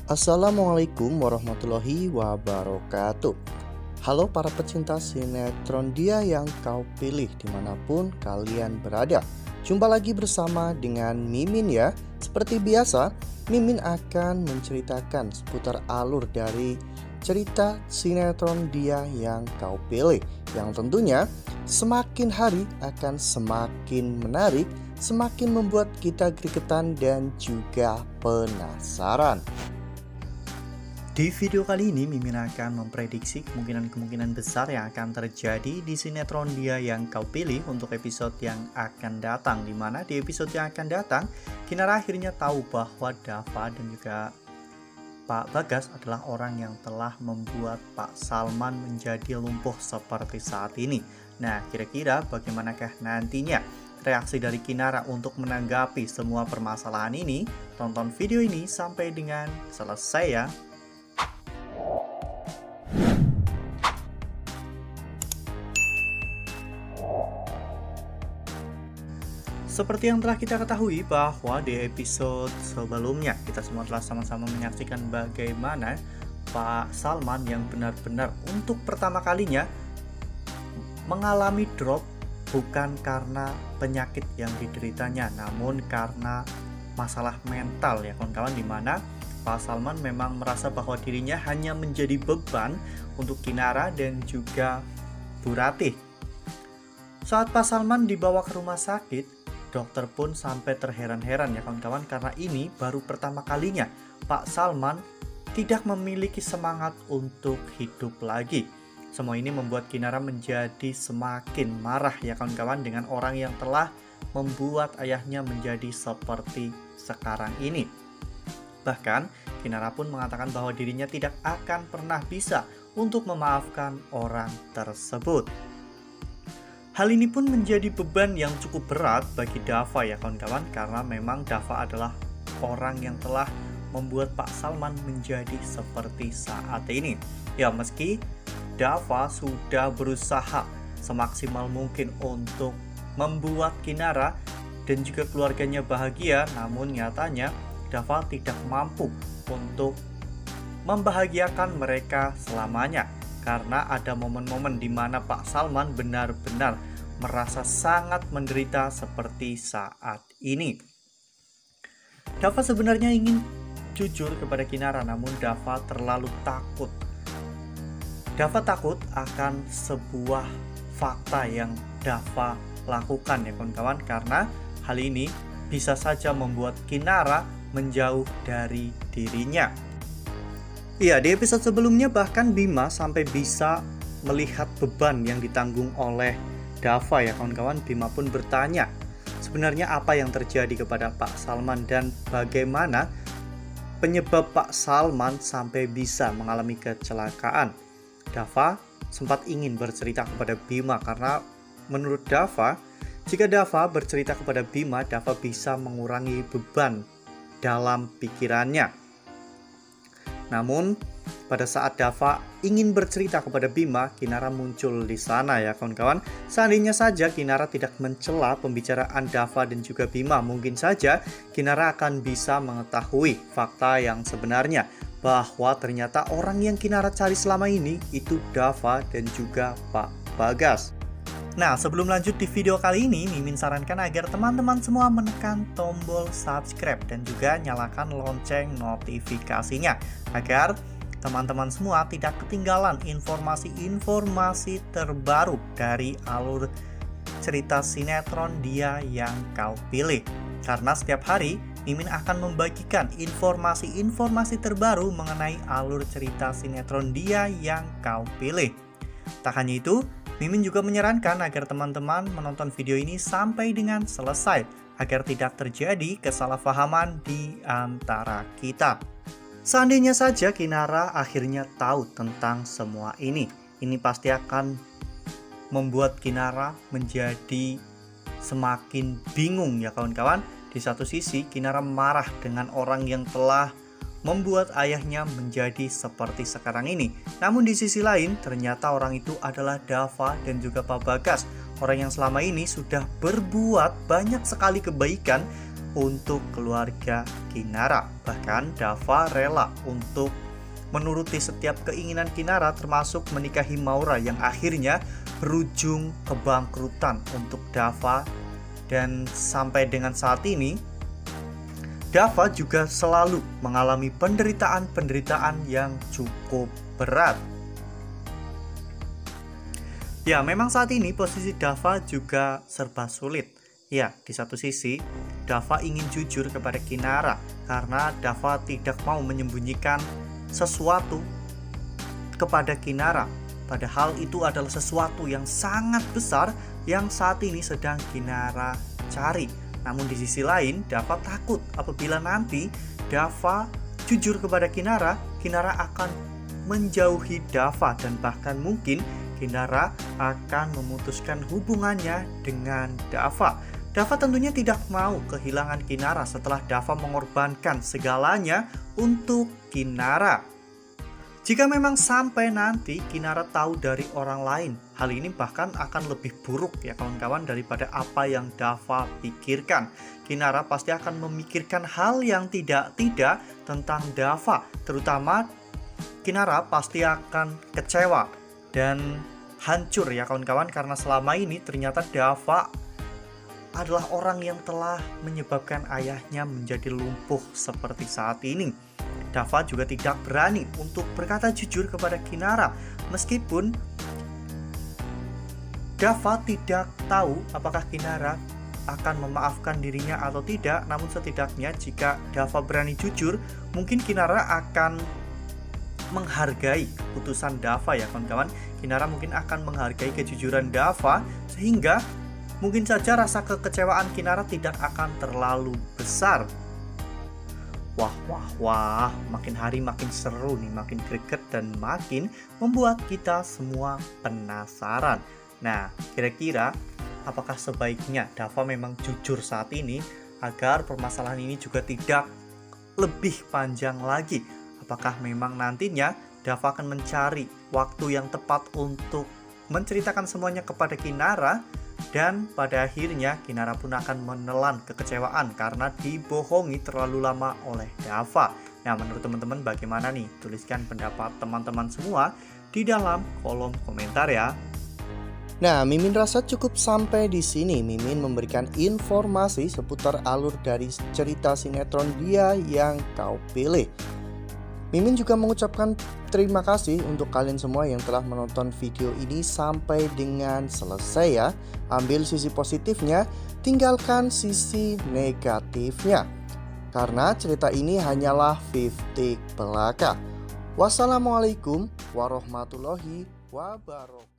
Assalamualaikum warahmatullahi wabarakatuh. Halo para pecinta sinetron Dia Yang Kau Pilih dimanapun kalian berada. Jumpa lagi bersama dengan Mimin ya. Seperti biasa, Mimin akan menceritakan seputar alur dari cerita sinetron Dia Yang Kau Pilih, yang tentunya semakin hari akan semakin menarik, semakin membuat kita gregetan dan juga penasaran. Di video kali ini, Mimin akan memprediksi kemungkinan-kemungkinan besar yang akan terjadi di sinetron Dia Yang Kau Pilih untuk episode yang akan datang. Dimana di episode yang akan datang, Kinara akhirnya tahu bahwa Dava dan juga Pak Bagas adalah orang yang telah membuat Pak Salman menjadi lumpuh seperti saat ini. Nah, kira-kira bagaimanakah nantinya reaksi dari Kinara untuk menanggapi semua permasalahan ini? Tonton video ini sampai dengan selesai ya. Seperti yang telah kita ketahui bahwa di episode sebelumnya kita semua telah sama-sama menyaksikan bagaimana Pak Salman yang benar-benar untuk pertama kalinya mengalami drop bukan karena penyakit yang dideritanya, namun karena masalah mental ya kawan-kawan, dimana Pak Salman memang merasa bahwa dirinya hanya menjadi beban untuk Kinara dan juga Bu Ratih. Saat Pak Salman dibawa ke rumah sakit, dokter pun sampai terheran-heran ya kawan-kawan, karena ini baru pertama kalinya Pak Salman tidak memiliki semangat untuk hidup lagi. Semua ini membuat Kinara menjadi semakin marah ya kawan-kawan dengan orang yang telah membuat ayahnya menjadi seperti sekarang ini. Bahkan Kinara pun mengatakan bahwa dirinya tidak akan pernah bisa untuk memaafkan orang tersebut. Hal ini pun menjadi beban yang cukup berat bagi Dava ya kawan-kawan, karena memang Dava adalah orang yang telah membuat Pak Salman menjadi seperti saat ini. Ya, meski Dava sudah berusaha semaksimal mungkin untuk membuat Kinara dan juga keluarganya bahagia, namun nyatanya Dava tidak mampu untuk membahagiakan mereka selamanya. Karena ada momen-momen di mana Pak Salman benar-benar merasa sangat menderita seperti saat ini. Dava sebenarnya ingin jujur kepada Kinara, namun Dava terlalu takut. Dava takut akan sebuah fakta yang Dava lakukan ya kawan-kawan, karena hal ini bisa saja membuat Kinara menjauh dari dirinya. Iya, di episode sebelumnya bahkan Bima sampai bisa melihat beban yang ditanggung oleh Dava ya kawan-kawan. Bima pun bertanya sebenarnya apa yang terjadi kepada Pak Salman dan bagaimana penyebab Pak Salman sampai bisa mengalami kecelakaan. Dava sempat ingin bercerita kepada Bima karena menurut Dava, jika Dava bercerita kepada Bima, Dava bisa mengurangi beban dalam pikirannya. Namun pada saat Dava ingin bercerita kepada Bima, Kinara muncul di sana ya kawan-kawan. Seandainya saja Kinara tidak mencela pembicaraan Dava dan juga Bima, mungkin saja Kinara akan bisa mengetahui fakta yang sebenarnya, bahwa ternyata orang yang Kinara cari selama ini itu Dava dan juga Pak Bagas. Nah, sebelum lanjut di video kali ini, Mimin sarankan agar teman-teman semua menekan tombol subscribe dan juga nyalakan lonceng notifikasinya, agar teman-teman semua tidak ketinggalan informasi-informasi terbaru dari alur cerita sinetron Dia Yang Kau Pilih. Karena setiap hari Mimin akan membagikan informasi-informasi terbaru mengenai alur cerita sinetron Dia Yang Kau Pilih. Tak hanya itu, Mimin juga menyarankan agar teman-teman menonton video ini sampai dengan selesai, agar tidak terjadi kesalahpahaman di antara kita. Seandainya saja Kinara akhirnya tahu tentang semua ini pasti akan membuat Kinara menjadi semakin bingung ya kawan-kawan. Di satu sisi Kinara marah dengan orang yang telah membuat ayahnya menjadi seperti sekarang ini. Namun di sisi lain ternyata orang itu adalah Dava dan juga Pak Bagas, orang yang selama ini sudah berbuat banyak sekali kebaikan untuk keluarga Kinara. Bahkan Dava rela untuk menuruti setiap keinginan Kinara, termasuk menikahi Maura yang akhirnya berujung kebangkrutan untuk Dava. Dan sampai dengan saat ini Dava juga selalu mengalami penderitaan-penderitaan yang cukup berat. Ya, memang saat ini posisi Dava juga serba sulit. Ya, di satu sisi Dava ingin jujur kepada Kinara karena Dava tidak mau menyembunyikan sesuatu kepada Kinara. Padahal itu adalah sesuatu yang sangat besar yang saat ini sedang Kinara cari. Namun di sisi lain, Dava takut apabila nanti Dava jujur kepada Kinara, Kinara akan menjauhi Dava dan bahkan mungkin Kinara akan memutuskan hubungannya dengan Dava. Dava tentunya tidak mau kehilangan Kinara setelah Dava mengorbankan segalanya untuk Kinara. Jika memang sampai nanti Kinara tahu dari orang lain, hal ini bahkan akan lebih buruk ya kawan-kawan daripada apa yang Dava pikirkan. Kinara pasti akan memikirkan hal yang tidak-tidak tentang Dava. Terutama Kinara pasti akan kecewa dan hancur ya kawan-kawan, karena selama ini ternyata Dava adalah orang yang telah menyebabkan ayahnya menjadi lumpuh seperti saat ini. Dava juga tidak berani untuk berkata jujur kepada Kinara, meskipun Dava tidak tahu apakah Kinara akan memaafkan dirinya atau tidak. Namun setidaknya jika Dava berani jujur, mungkin Kinara akan menghargai keputusan Dava ya kawan-kawan. Kinara mungkin akan menghargai kejujuran Dava, sehingga mungkin saja rasa kekecewaan Kinara tidak akan terlalu besar. Wah, makin hari makin seru nih, makin greget dan makin membuat kita semua penasaran. Nah, kira-kira apakah sebaiknya Dava memang jujur saat ini agar permasalahan ini juga tidak lebih panjang lagi? Apakah memang nantinya Dava akan mencari waktu yang tepat untuk menceritakan semuanya kepada Kinara, dan pada akhirnya Kinara pun akan menelan kekecewaan karena dibohongi terlalu lama oleh Dava. Nah, menurut teman-teman bagaimana nih? Tuliskan pendapat teman-teman semua di dalam kolom komentar ya. Nah, Mimin rasa cukup sampai di sini. Mimin memberikan informasi seputar alur dari cerita sinetron Dia Yang Kau Pilih. Mimin juga mengucapkan terima kasih untuk kalian semua yang telah menonton video ini sampai dengan selesai ya. Ambil sisi positifnya, tinggalkan sisi negatifnya. Karena cerita ini hanyalah 50 belaka. Wassalamualaikum warahmatullahi wabarakatuh.